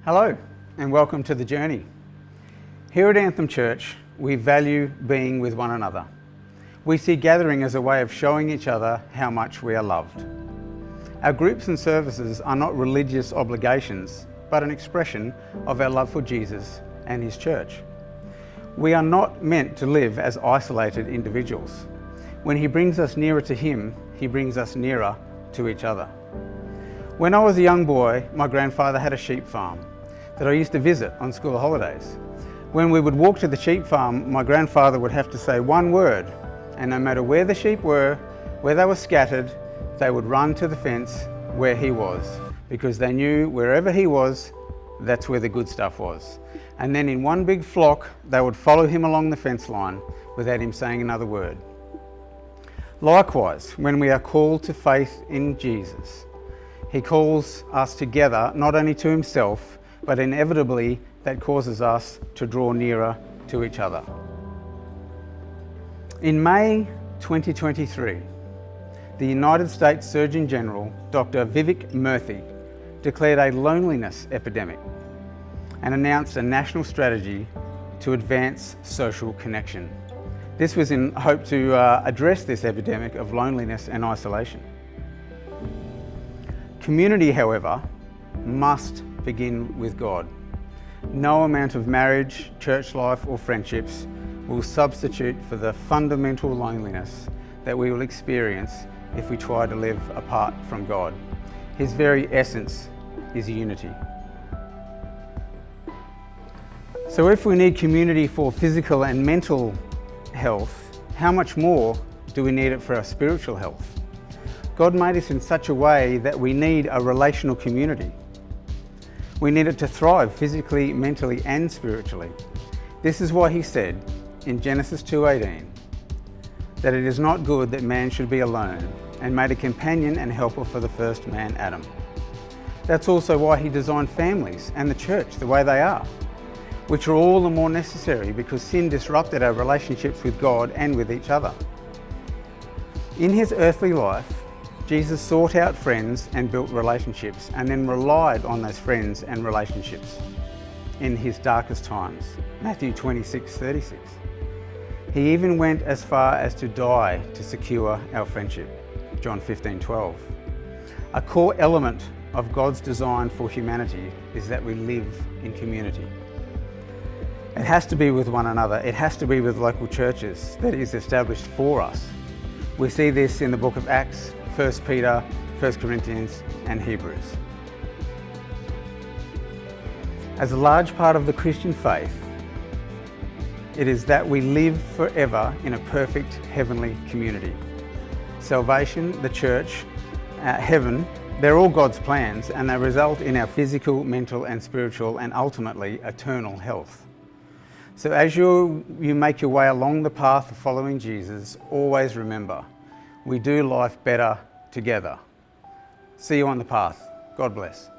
Hello and welcome to The Journey. Here at Anthem Church, we value being with one another. We see gathering as a way of showing each other how much we are loved. Our groups and services are not religious obligations, but an expression of our love for Jesus and His church. We are not meant to live as isolated individuals. When He brings us nearer to Him, He brings us nearer to each other. When I was a young boy, my grandfather had a sheep farm that I used to visit on school holidays. When we would walk to the sheep farm, my grandfather would have to say one word, and no matter where the sheep were, where they were scattered, they would run to the fence where he was, because they knew wherever he was, that's where the good stuff was. And then in one big flock, they would follow him along the fence line without him saying another word. Likewise, when we are called to faith in Jesus, He calls us together not only to Himself, but inevitably that causes us to draw nearer to each other. In May 2023, the United States Surgeon General, Dr. Vivek Murthy, declared a loneliness epidemic and announced a national strategy to advance social connection. This was in hope to address this epidemic of loneliness and isolation. Community, however, must begin with God. No amount of marriage, church life, or friendships will substitute for the fundamental loneliness that we will experience if we try to live apart from God. His very essence is unity. So if we need community for physical and mental health, how much more do we need it for our spiritual health? God made us in such a way that we need a relational community. We need it to thrive physically, mentally, and spiritually. This is why He said in Genesis 2:18 that it is not good that man should be alone, and made a companion and helper for the first man, Adam. That's also why He designed families and the church the way they are, which are all the more necessary because sin disrupted our relationships with God and with each other. In His earthly life, Jesus sought out friends and built relationships, and then relied on those friends and relationships in His darkest times. Matthew 26:36. He even went as far as to die to secure our friendship. John 15:12. A core element of God's design for humanity is that we live in community. It has to be with one another. It has to be with local churches that is established for us. We see this in the book of Acts, 1 Peter, 1 Corinthians, and Hebrews. As a large part of the Christian faith, it is that we live forever in a perfect heavenly community. Salvation, the church, heaven, they're all God's plans, and they result in our physical, mental, and spiritual, and ultimately eternal health. So as you make your way along the path of following Jesus, always remember, we do life better together. See you on the path. God bless.